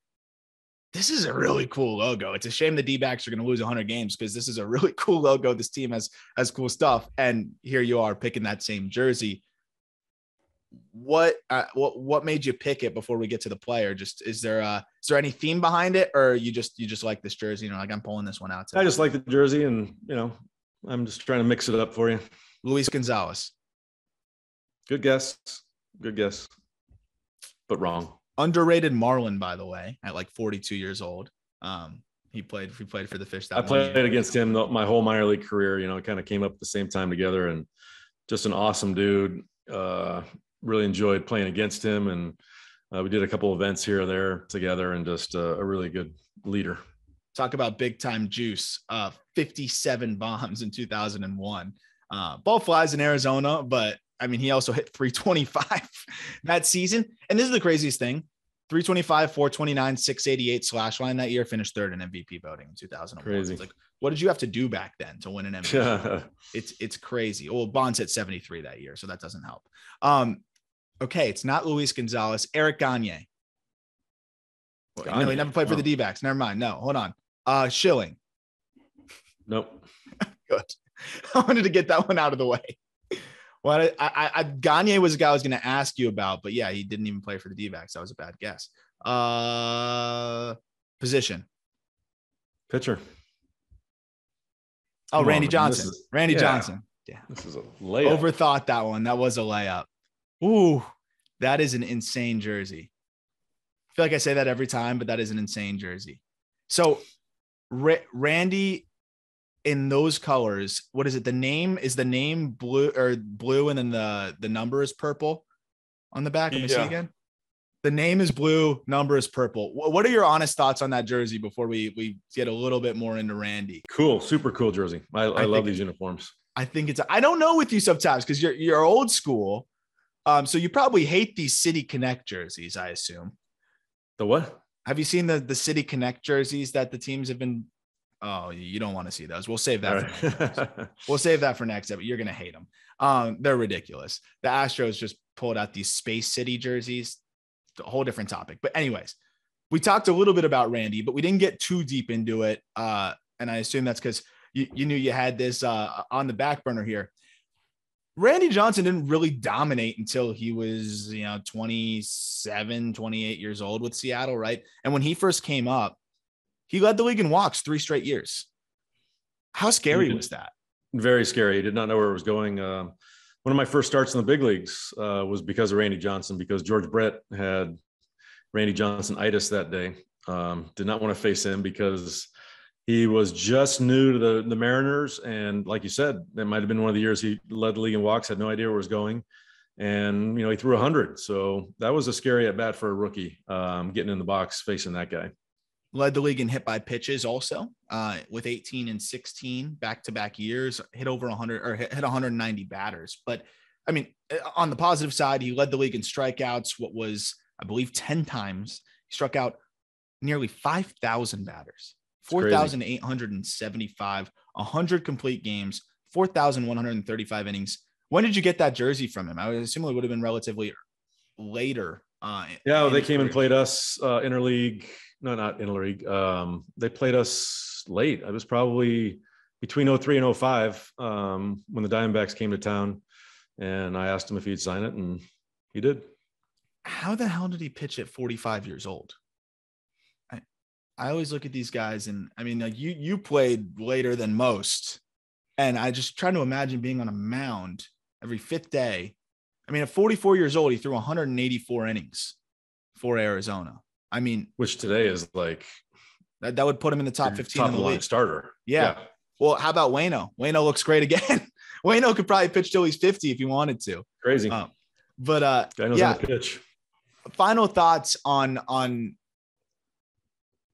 [SPEAKER 1] this is a really cool logo. It's a shame the D-backs are going to lose 100 games because this is a really cool logo. This team has cool stuff. And here you are picking that same jersey. What made you pick it before we get to the player? Just is there any theme behind it, or you just like this jersey? Like, I'm pulling this one out today.
[SPEAKER 2] I just like the jersey, and I'm just trying to mix it up for you.
[SPEAKER 1] Luis Gonzalez.
[SPEAKER 2] Good guess, but wrong.
[SPEAKER 1] Underrated Marlin, by the way, at like 42 years old. He played for the Fish.
[SPEAKER 2] I played against him my whole minor league career. It kind of came up at the same time together, and just an awesome dude. Really enjoyed playing against him, and we did a couple events here or there together, and just a really good leader.
[SPEAKER 1] Talk about big time juice. 57 bombs in 2001. Ball flies in Arizona, but I mean, he also hit 325 that season. And this is the craziest thing. 325, 429, 688 slash line that year, finished third in MVP voting in 2001.
[SPEAKER 2] Crazy.
[SPEAKER 1] It's like, what did you have to do back then to win an MVP? It's crazy. Well, Bonds hit 73 that year, so that doesn't help. Okay, it's not Luis Gonzalez. Eric Gagne. No, he never played for the D-backs. Never mind. No, hold on. Schilling.
[SPEAKER 2] Nope.
[SPEAKER 1] Good. I wanted to get that one out of the way. Well, Gagne was a guy I was going to ask you about, but yeah, he didn't even play for the D-backs. That was a bad guess. Position.
[SPEAKER 2] Pitcher.
[SPEAKER 1] Oh, Randy Johnson. Randy Johnson. Yeah.
[SPEAKER 2] This is a layup.
[SPEAKER 1] Overthought that one. That was a layup. Ooh, that is an insane jersey. I feel like I say that every time, but that is an insane jersey. So Randy in those colors, what is it? The name blue and then the number is purple on the back. Let me see again. The name is blue, number is purple. What are your honest thoughts on that jersey before we get a little bit more into Randy?
[SPEAKER 2] Cool. Super cool jersey. I love these uniforms.
[SPEAKER 1] I think I don't know with you sometimes because you're old school. So you probably hate these City Connect jerseys, I assume.
[SPEAKER 2] The what?
[SPEAKER 1] Have you seen the City Connect jerseys that the teams have been? Oh, you don't want to see those. We'll save that. We'll save that for next episode. You're going to hate them. They're ridiculous. The Astros just pulled out these Space City jerseys. A whole different topic. But anyways, we talked a little bit about Randy, but we didn't get too deep into it. And I assume that's because you knew you had this on the back burner here. Randy Johnson didn't really dominate until he was, 27, 28 years old with Seattle, right? And when he first came up, he led the league in walks 3 straight years. How scary was that?
[SPEAKER 2] Very scary. He did not know where it was going. One of my first starts in the big leagues was because of Randy Johnson, because George Brett had Randy Johnson-itis that day. Did not want to face him because he was just new to the Mariners. And like you said, that might've been one of the years he led the league in walks, had no idea where it was going. And, he threw 100. So that was a scary at bat for a rookie, getting in the box, facing that guy.
[SPEAKER 1] Led the league in hit by pitches also with 18 and 16 back-to-back years, hit over 100 or hit 190 batters. But I mean, on the positive side, he led the league in strikeouts. What was, I believe, 10 times. He struck out nearly 5,000 batters. 4,875, 100 complete games, 4,135 innings. When did you get that jersey from him? I would assume it would have been relatively later.
[SPEAKER 2] They came and played us interleague No, not interleague. They played us late. I was probably between 03 and 05 when the Diamondbacks came to town, and I asked him if he'd sign it, and he did.
[SPEAKER 1] How the hell did he pitch at 45 years old? I always look at these guys, and I mean, like you played later than most, and I just try to imagine being on a mound every fifth day. I mean, at 44 years old, he threw 184 innings for Arizona. I mean,
[SPEAKER 2] which today is like
[SPEAKER 1] that would put him in the top 15 in the league.
[SPEAKER 2] Starter.
[SPEAKER 1] Yeah. Well, how about Waino? Waino looks great again. Waino could probably pitch till he's 50 if he wanted to.
[SPEAKER 2] Crazy.
[SPEAKER 1] Guy knows how to pitch. Final thoughts on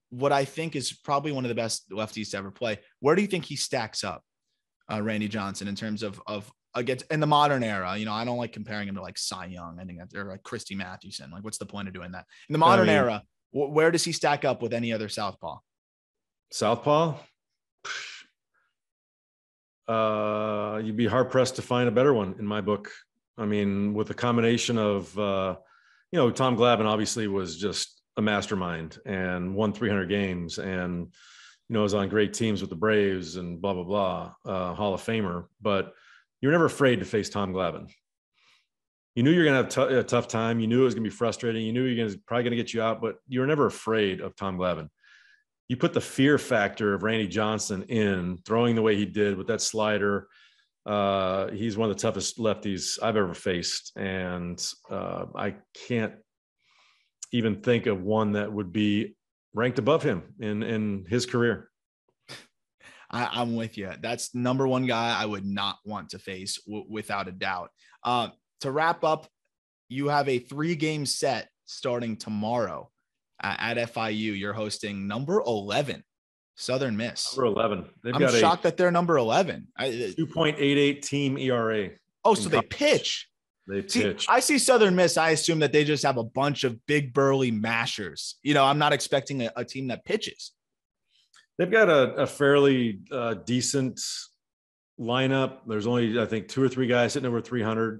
[SPEAKER 1] what I think is probably one of the best lefties to ever play. Where do you think he stacks up, Randy Johnson, in terms of against in the modern era? You know, I don't like comparing him to like Cy Young. I think that's, or like Christy Mathewson. Like, what's the point of doing that? In the modern era, where does he stack up with any other southpaw?
[SPEAKER 2] Southpaw? You'd be hard pressed to find a better one in my book. I mean, with a combination of, Tom Glavine obviously was just a mastermind and won 300 games and, was on great teams with the Braves and blah, blah, blah, Hall of Famer. But you're never afraid to face Tom Glavine. You knew you're going to have a tough time. You knew it was going to be frustrating. You knew you're probably going to get you out, but you were never afraid of Tom Glavine. You put the fear factor of Randy Johnson in throwing the way he did with that slider. He's one of the toughest lefties I've ever faced. And I can't even think of one that would be ranked above him in his career.
[SPEAKER 1] I'm with you. That's number one guy I would not want to face without a doubt. To wrap up, you have a 3-game set starting tomorrow at FIU. You're hosting number 11, Southern Miss.
[SPEAKER 2] Number 11.
[SPEAKER 1] I'm shocked that they're number 11.
[SPEAKER 2] 2.88 team ERA.
[SPEAKER 1] Oh, so they pitch.
[SPEAKER 2] They pitch.
[SPEAKER 1] I see Southern Miss. I assume that they just have a bunch of big burly mashers. I'm not expecting a team that pitches.
[SPEAKER 2] They've got a fairly decent lineup. There's only, I think, 2 or 3 guys hitting over 300.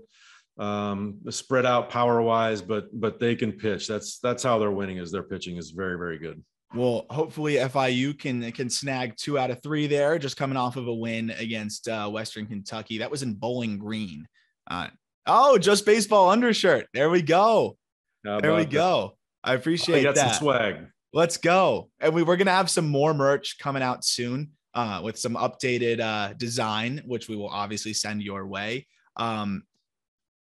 [SPEAKER 2] Spread out power wise, but they can pitch. That's how they're winning, is their pitching is very, very good.
[SPEAKER 1] Well, hopefully FIU can snag 2 out of 3 there, just coming off of a win against Western Kentucky. That was in Bowling Green. Just baseball undershirt. There we go. There we go. I appreciate that.
[SPEAKER 2] Some swag.
[SPEAKER 1] Let's go. And we're going to have some more merch coming out soon with some updated design, which we will obviously send your way.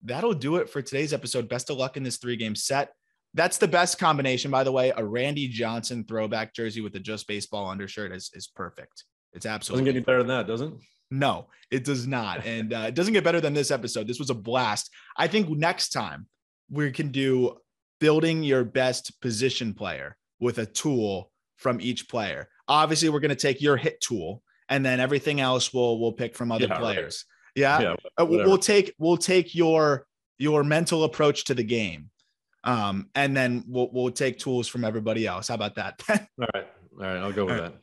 [SPEAKER 1] That'll do it for today's episode. Best of luck in this 3-game set. That's the best combination, by the way. A Randy Johnson throwback jersey with the Just Baseball undershirt is perfect. It's absolutely
[SPEAKER 2] doesn't get any better than that, does it?
[SPEAKER 1] No, it does not. And it doesn't get better than this episode. This was a blast. I think next time we can do building your best position player with a tool from each player. Obviously, we're going to take your hit tool, and then everything else we'll pick from other players. Right. Yeah. We'll take your mental approach to the game. And then we'll take tools from everybody else. How about that?
[SPEAKER 2] All right. I'll go with that.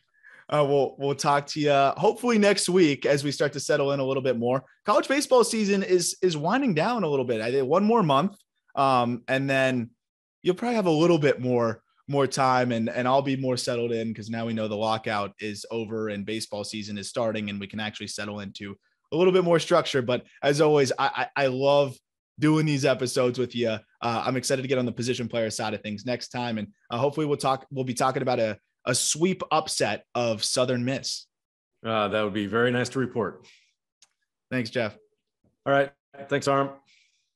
[SPEAKER 1] We'll talk to you hopefully next week as we start to settle in a little bit more. College baseball season is winding down a little bit. I think 1 more month. And then you'll probably have a little bit more time and I'll be more settled in, because now we know the lockout is over and baseball season is starting and we can actually settle into a little bit more structure. But as always, I love doing these episodes with you. I'm excited to get on the position player side of things next time. And hopefully we'll be talking about a sweep upset of Southern Miss.
[SPEAKER 2] That would be very nice to report.
[SPEAKER 1] Thanks, Jeff.
[SPEAKER 2] All right. Thanks, Arm.